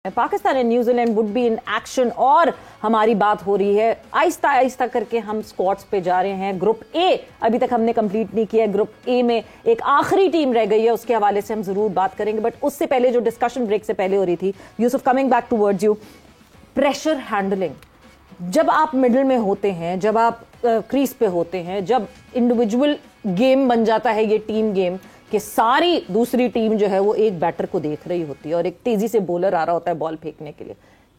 Pakistan and New Zealand would be in action और हमारी बात हो रही है आहिस्ता आहिस्ता करके हम स्क्वाड्स पे जा रहे हैं। ग्रुप ए अभी तक हमने कंप्लीट नहीं किया है। ग्रुप ए में एक आखिरी टीम रह गई है, उसके हवाले से हम जरूर बात करेंगे, बट उससे पहले जो डिस्कशन ब्रेक से पहले हो रही थी, Yusuf coming back towards you, pressure handling. जब आप मिडिल में होते हैं, जब आप क्रीज पे होते हैं, जब इंडिविजुअल गेम बन जाता है ये टीम गेम कि सारी दूसरी टीम जो है वो एक बैटर को देख रही होती है और एक तेजी से बॉलर आ रहा होता है बॉल फेंकने के लिए,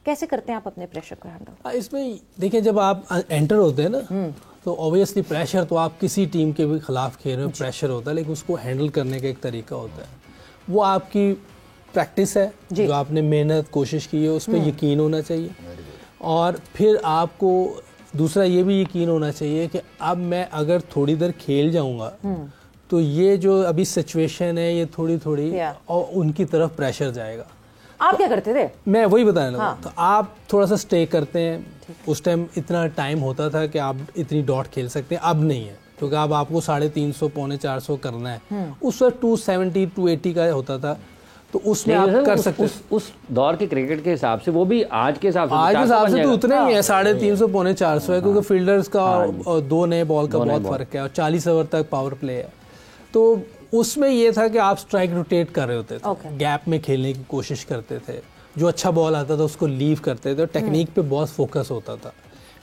कैसे करते हैं आप अपने प्रेशर को हैंडल? इसमें देखिए, जब आप एंटर होते हैं ना तो ऑब्वियसली प्रेशर तो आप किसी टीम के भी खिलाफ खेल रहे हो, प्रेशर होता है, लेकिन उसको हैंडल करने का एक तरीका होता है। वो आपकी प्रैक्टिस है, जो आपने मेहनत कोशिश की है उस पर यकीन होना चाहिए, और फिर आपको दूसरा ये भी यकीन होना चाहिए कि अब मैं अगर थोड़ी देर खेल जाऊंगा तो ये जो अभी सिचुएशन है ये थोड़ी थोड़ी और उनकी तरफ प्रेशर जाएगा। आप क्या करते थे? मैं वही बताने लगा। तो आप थोड़ा सा स्टे करते हैं। उस टाइम इतना टाइम होता था कि आप इतनी डॉट खेल सकते हैं, अब नहीं है, क्योंकि अब आपको 350 पौने 400 करना है। उस वक्त 270 280 का होता था, तो उसमें आप कर सकते। उस दौर के क्रिकेट के हिसाब से वो भी आज के हिसाब से तो उतने ही है, 350 पौने 400 है, क्योंकि फील्डर्स का और दो नए बॉल का बहुत फर्क है और 40 ओवर तक पावर प्ले है। तो उसमें ये था कि आप स्ट्राइक रोटेट कर रहे होते थे, गैप में खेलने की कोशिश करते थे, जो अच्छा बॉल आता था उसको लीव करते थे, टेक्निक पे बहुत फोकस होता था।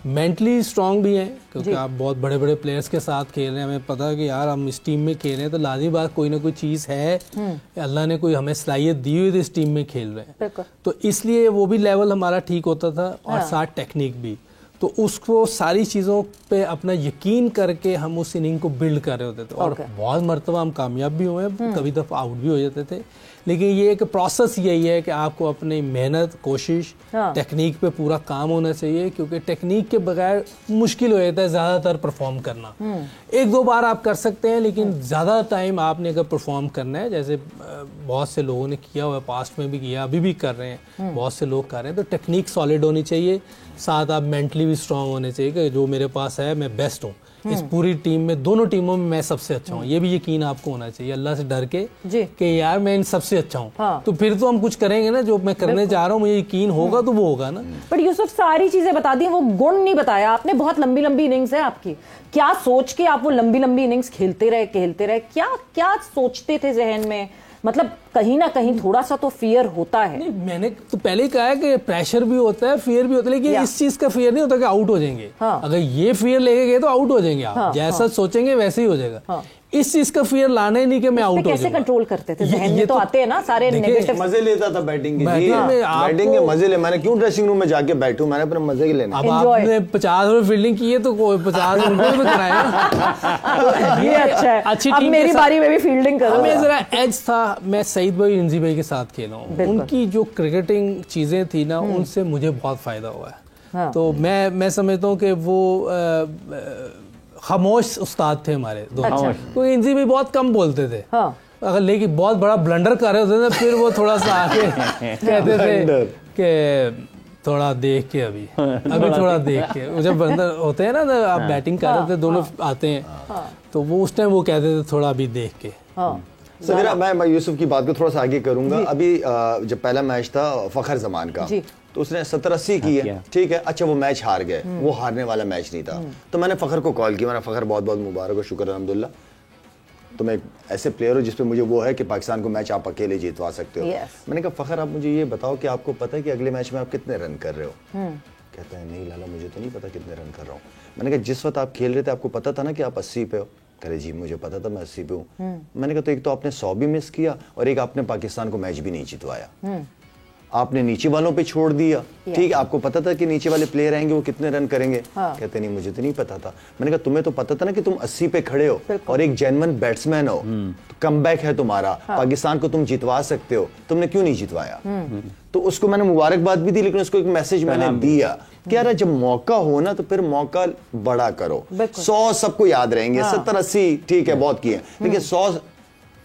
मेंटली स्ट्रांग भी हैं, क्योंकि आप बहुत बड़े बड़े प्लेयर्स के साथ खेल रहे हैं। हमें पता है कि यार हम इस टीम में खेल रहे हैं तो लाज़मी बात कोई ना कोई चीज़ है, अल्लाह ने कोई हमें सलाहियत दी हुई थी, इस टीम में खेल रहे हैं, तो इसलिए वो भी लेवल हमारा ठीक होता था और साथ टेक्निक भी। तो उसको सारी चीज़ों पे अपना यकीन करके हम उस इनिंग को बिल्ड कर रहे होते थे, और बहुत मरतबा हम कामयाब भी हुए हैं, कभी दफ़ा आउट भी हो जाते थे। लेकिन ये एक प्रोसेस यही है कि आपको अपनी मेहनत कोशिश टेक्निक पे पूरा काम होना चाहिए, क्योंकि टेक्निक के बगैर मुश्किल हो जाता है ज़्यादातर परफॉर्म करना। एक दो बार आप कर सकते हैं, लेकिन ज़्यादा टाइम आपने अगर परफॉर्म करना है, जैसे बहुत से लोगों ने किया हुआ है, पास्ट में भी किया, अभी भी कर रहे हैं, बहुत से लोग कर रहे हैं, तो टेक्निक सॉलिड होनी चाहिए, साथ आप मेंटली भी स्ट्रांग होने चाहिए कि जो मेरे पास है मैं बेस्ट हूँ इस पूरी टीम में, दोनों टीमों में मैं सबसे अच्छा हूँ। ये भी यकीन आपको होना चाहिए अल्लाह से डर के कि यार मैं इन सबसे अच्छा हूँ। तो फिर तो हम कुछ करेंगे ना, जो मैं करने जा रहा हूँ मुझे यकीन होगा तो वो होगा ना। बट यूसुफ सारी चीजें बता दी, वो गुण नहीं बताया आपने। बहुत लंबी लंबी इनिंग्स है आपकी, क्या सोच के आप वो लंबी लंबी इनिंग्स खेलते रहे, क्या क्या सोचते थे जहन में? मतलब कहीं ना कहीं थोड़ा सा तो फियर होता है। नहीं, मैंने तो पहले ही कहा है कि प्रेशर भी होता है, फियर भी होता है, लेकिन इस चीज का फियर नहीं होता कि आउट हो जाएंगे। अगर ये फियर लेके गए तो आउट हो जाएंगे आप, जैसा सोचेंगे वैसे ही हो जाएगा। इस चीज का फियर लाना ही नहीं कि मैं आउट हो जाऊंगा। कैसे कंट्रोल करते थे? जहन में तो आते हैं ना सारे नेगेटिव। मजे लेता था बैटिंग के, बैटिंग के मजे ले। मैंने क्यों ड्रेसिंग रूम में जाके बैठूं, मैंने अपने मजे के लेना। अब आपने 50 ओवर फील्डिंग की है तो 50 ओवर में कराया। ये अच्छा है, अच्छी अब टीम मेरी बारी में भी फील्डिंग करो। हमें जरा एज था, मैं सईद भाई इंजी भाई के साथ खेला हूँ, उनकी जो क्रिकेटिंग चीजें थी ना, उनसे मुझे बहुत फायदा हुआ है। तो मैं समझता हूँ कि वो खामोश उस्ताद थे हमारे दोनों, क्योंकि इंजी भी बहुत कम बोलते थे। अगर लेकिन बहुत बड़ा ब्लंडर कर रहे होते थे फिर वो थोड़ा सा आके कहते थे कि थोड़ा देख के अभी थोड़ा देख के। जब ब्लंडर होते हैं ना, आप बैटिंग कर रहे थे, दोनों आते हैं, तो वो उस टाइम वो कहते थे थोड़ा अभी देख के। समीरा, मैं यूसुफ की बात को थोड़ा सा आगे करूंगा। अभी जब पहला मैच था फखर जमान का, तो उसने 70-80 की है, ठीक है। अच्छा, वो मैच हार गए, वो हारने वाला मैच नहीं था। तो मैंने फखर को कॉल किया, मैंने फखर बहुत बहुत मुबारक हो, शुक्र अल्हम्दुलिल्लाह, तुम एक ऐसे प्लेयर हो जिसपे मुझे वो है कि पाकिस्तान को मैच आप अकेले जीतवा सकते हो। मैंने कहा फखर, आप मुझे ये बताओ कि आपको पता है कि अगले मैच में आप कितने रन कर रहे हो? कहता है नहीं लाला, मुझे तो नहीं पता कितने रन कर रहा हूँ। मैंने कहा जिस वक्त आप खेल रहे थे आपको पता था ना कि आप 80 पे हो? करे जी मुझे पता था मैं 80 पे हूँ। मैंने कहा तो एक तो आपने 100 भी मिस किया और एक आपने पाकिस्तान को मैच भी नहीं जितवाया। आपने नीचे वालों पे छोड़ दिया, ठीक है, आपको पता था कि नीचे वाले प्लेयर आएंगे वो कितने रन करेंगे। कहते नहीं मुझे तो नहीं पता था। मैंने कहा तुम्हें तो पता था ना कि तुम 80 पे खड़े हो और एक जेन्युइन बैट्समैन हो, तो कमबैक है तुम्हारा, पाकिस्तान को तुम जितवा सकते हो, तुमने क्यों नहीं जितवाया? तो उसको मैंने मुबारकबाद भी दी, लेकिन उसको एक मैसेज मैंने दिया कि यार जब मौका हो ना तो फिर मौका बड़ा करो। 100 सबको याद रहेंगे, 70-80 ठीक है बहुत किए, लेकिन 100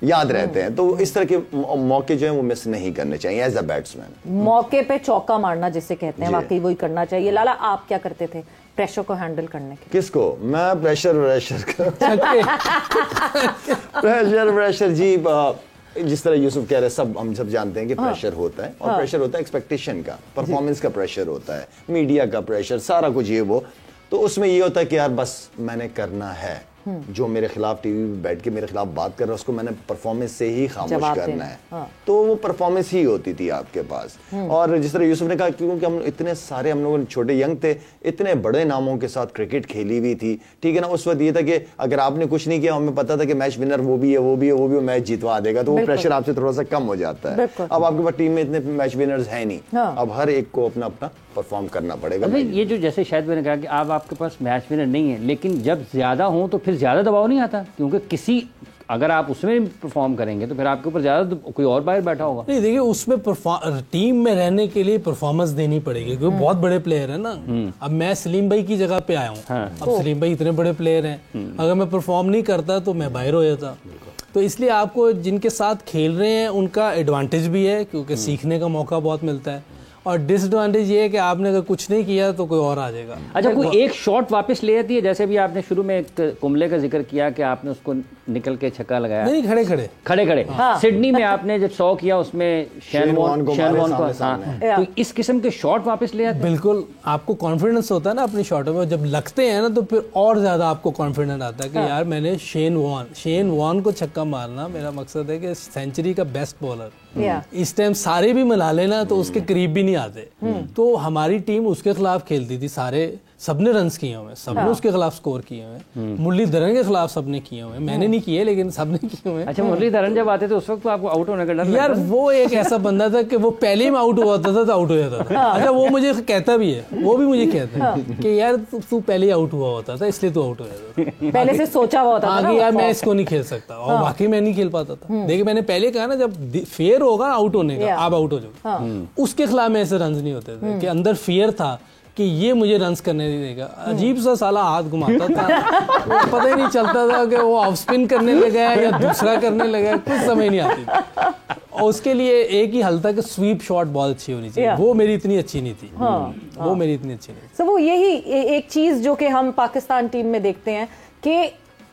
याद रहते हैं। तो इस तरह के मौके जो है वो मिस नहीं करने चाहिए एज अ बैट्समैन। मौके पे चौका मारना जिसे कहते हैं, वाकई वही करना चाहिए। लाला, आप क्या करते थे प्रेशर को हैंडल करने के? किसको? मैं प्रेशर जी जिस तरह यूसुफ कह रहे हैं, सब हम सब जानते हैं कि प्रेशर होता है, और प्रेशर होता है एक्सपेक्टेशन का, परफॉर्मेंस का प्रेशर होता है, मीडिया का प्रेशर, सारा कुछ ये वो। तो उसमें ये होता है कि यार बस मैंने करना है, जो मेरे खिलाफ टीवी पे बैठ के मेरे खिलाफ बात कर रहा है उसको मैंने परफॉर्मेंस से ही खामोश करना है। तो वो परफॉर्मेंस ही होती थी आपके पास। और जिस तरह यूसुफ ने कहा, क्योंकि हम इतने सारे, हम लोग छोटे यंग थे, इतने बड़े नामों के साथ क्रिकेट खेली हुई थी, ठीक है ना। उस वक्त ये था कि अगर आपने कुछ नहीं किया, हमें पता था कि मैच विनर वो भी है, वो भी है, वो भी मैच जितवा देगा, तो वो प्रेशर आपसे थोड़ा सा कम हो जाता है। अब आपके पास टीम में इतने मैच विनर्स है नहीं, अब हर एक को अपना अपना परफॉर्म करना पड़ेगा। ये जो जैसे शायद मैंने कहा कि अब आपके पास मैच विनर नहीं है, लेकिन जब ज्यादा हो तो फिर ज्यादा दबाव नहीं आता, क्योंकि किसी अगर आप उसमें परफॉर्म करेंगे तो फिर आपके ऊपर ज्यादा कोई और बाहर बैठा होगा। नहीं देखिए, उसमें टीम में रहने के लिए परफॉर्मेंस देनी पड़ेगी, क्योंकि बहुत बड़े प्लेयर है ना। अब मैं सलीम भाई की जगह पे आया हूँ, अब सलीम भाई इतने बड़े प्लेयर हैं, अगर मैं परफॉर्म नहीं करता तो मैं बाहर हो जाता। तो इसलिए आपको जिनके साथ खेल रहे हैं उनका एडवांटेज भी है, क्योंकि सीखने का मौका बहुत मिलता है, और डिसएडवांटेज ये है कि आपने अगर कुछ नहीं किया तो कोई और आ जाएगा। अच्छा, कोई एक शॉट वापस ले जाती है, जैसे भी आपने शुरू में एक कुंबले का जिक्र किया कि आपने उसको निकल के छक्का लगाया। नहीं, खड़े खड़े सिडनी में आपने जब 100 किया उसमें शैन वॉर्न को, तो इस किस्म के शॉट वापस ले आते। बिल्कुल, आपको कॉन्फिडेंस होता है ना अपनी शॉटों में, जब लगते हैं ना तो फिर और ज्यादा आपको कॉन्फिडेंस आता है कि यार मैंने शेन वॉर्न को छक्का मारना, मेरा मकसद है कि सेंचुरी का बेस्ट बॉलर इस टाइम सारे भी मिला लेना तो उसके करीब भी नहीं आते। तो हमारी टीम उसके खिलाफ खेलती थी, सबने रन्स किए हुए, सबने उसके खिलाफ स्कोर किए हुए, मुरलीधरन के खिलाफ सबने किए हुए, मैंने नहीं किए लेकिन सबने किए हुए। अच्छा, मुरलीधरन जब आते थे उस वक्त तो आपको आउट होने का डर यार, वो एक ऐसा बंदा था कि वो पहले ही में आउट हुआ था तो आउट हो जाता था। अच्छा, वो मुझे कहता भी है, वो भी मुझे कहता है कि यार तू पहले ही आउट हुआ होता था इसलिए तू आउट हो जाता था, पहले से सोचा हुआ होता था यार मैं इसको नहीं खेल सकता, और वाकई मैं नहीं खेल पाता था। देखिए, मैंने पहले कहा ना, जब फेयर होगा आउट होने का, आप आउट हो जाओ। उसके खिलाफ में ऐसे रन नहीं होते थे कि अंदर फियर था कि ये मुझे रन्स करने नहीं देगा। अजीब सा साला हाथ घुमाता था, पता ही नहीं चलता था कि वो ऑफ स्पिन करने लगा है या दूसरा करने लगा है, कुछ समझ नहीं आती थी। और उसके लिए एक ही हल था कि स्वीप शॉट बहुत अच्छी होनी चाहिए, वो मेरी इतनी अच्छी नहीं थी। वो मेरी इतनी अच्छी नहीं थी। तो वो यही एक चीज जो कि हम पाकिस्तान टीम में देखते हैं कि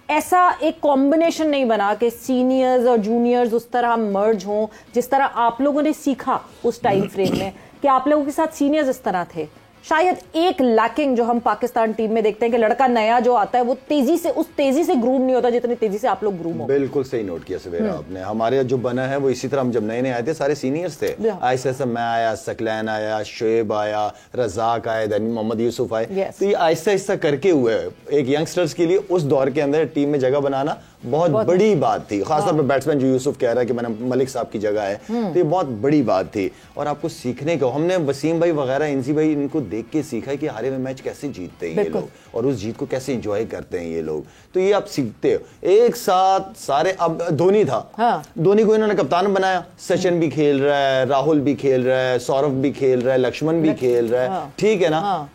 ऐसा एक कॉम्बिनेशन नहीं बना कि सीनियर्स और जूनियर्स उस तरह मर्ज हों जिस तरह आप लोगों ने सीखा उस टाइम फ्रेम में, कि आप लोगों के साथ सीनियर्स इस तरह थे। शायद एक लैकिंग जो हम पाकिस्तान टीम में देखते हैं कि लड़का नया जो आता है वो उस तेजी से ग्रूम नहीं होता जितनी तेजी से आप लोग ग्रूम हो। बिल्कुल सही नोट किया सवेरा आपने। हमारे जो बना है वो इसी तरह, हम जब नए नए आए थे सारे सीनियर्स थे, ऐसे ऐसे मैं आया, सकलैन आया, शोएब आया, रजाक आए, देन मोहम्मद यूसुफ आए। तो ये आहिस्ता आहिस्ता करके हुए एक यंगस्टर्स के लिए उस दौर के अंदर टीम में जगह बनाना बहुत बड़ी बात थी। खासतौर पर बैट्समैन जो यूसुफ कह रहा है कि मैंने मलिक साहब की जगह है, तो ये बहुत बड़ी बात थी। और आपको सीखने को, हमने वसीम भाई वगैरह, इंसी भाई, इनको देख के सीखा है कि हारे में मैच कैसे जीतते हैं ये लोग, और उस जीत को कैसे एंजॉय करते हैं ये लोग। तो ये आप सीखते हो एक साथ सारे। अब धोनी था, धोनी को इन्होंने कप्तान बनाया, सचिन भी खेल रहा है, राहुल भी खेल रहा है, सौरभ भी खेल रहा है, लक्ष्मण भी खेल रहा है, ठीक है ना।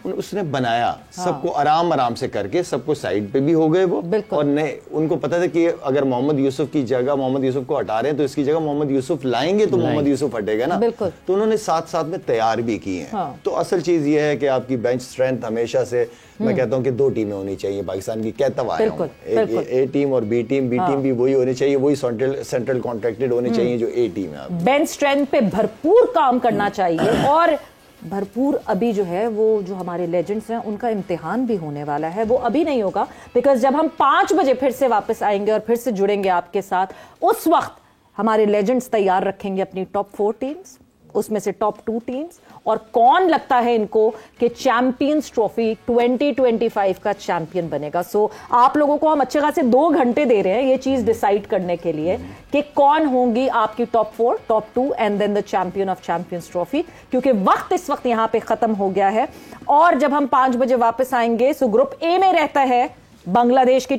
उसने बनाया सबको आराम आराम से करके, सबको साइड पे भी हो गए वो, और नए उनको पता था कि अगर मोहम्मद यूसुफ की जगह मोहम्मद यूसुफ को हटा रहे हैं तो इसकी जगह मोहम्मद यूसुफ लाएंगे तो मोहम्मद यूसुफ हटेगा ना। तो उन्होंने साथ साथ में तैयार भी किए हैं। तो असल चीज ये है कि आपकी बेंच स्ट्रेंथ हमेशा से, मैं कहता हूँ कि 2 टीमें होनी चाहिए पाकिस्तान की, कहता हुआ ए टीम और बी टीम भी वही होनी चाहिए, वही सेंट्रल कॉन्ट्रैक्टेड होनी चाहिए जो ए टीम है। बेंच स्ट्रेंथ पे भरपूर काम करना चाहिए, और भरपूर अभी जो है वो जो हमारे लेजेंड्स हैं उनका इम्तिहान भी होने वाला है, वो अभी नहीं होगा, बिकॉज जब हम 5 बजे फिर से वापस आएंगे और फिर से जुड़ेंगे आपके साथ, उस वक्त हमारे लेजेंड्स तैयार रखेंगे अपनी टॉप 4 टीम्स, उसमें से टॉप 2 टीम्स, और कौन लगता है इनको कि चैंपियंस ट्रॉफी 2025 का चैंपियन बनेगा। सो आप लोगों को हम अच्छे खासे 2 घंटे दे रहे हैं ये चीज डिसाइड करने के लिए कि कौन होंगी आपकी top 4, top 2 and then the champion of champions trophy, क्योंकि वक्त इस वक्त यहां पे खत्म हो गया है। और जब हम 5 बजे वापस आएंगे, सो ग्रुप ए में रहता है बांग्लादेश की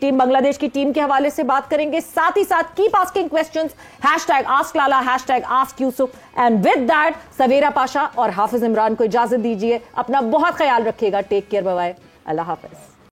टीम के हवाले से बात करेंगे, साथ ही साथ keep asking questions, #AskLala, #AskYusuf, and with that Savera Pasha और हाफिज इमरान को इजाजत दीजिए। अपना बहुत ख्याल रखिएगा, टेक केयर, बाय बाय, अल्लाह हाफिज।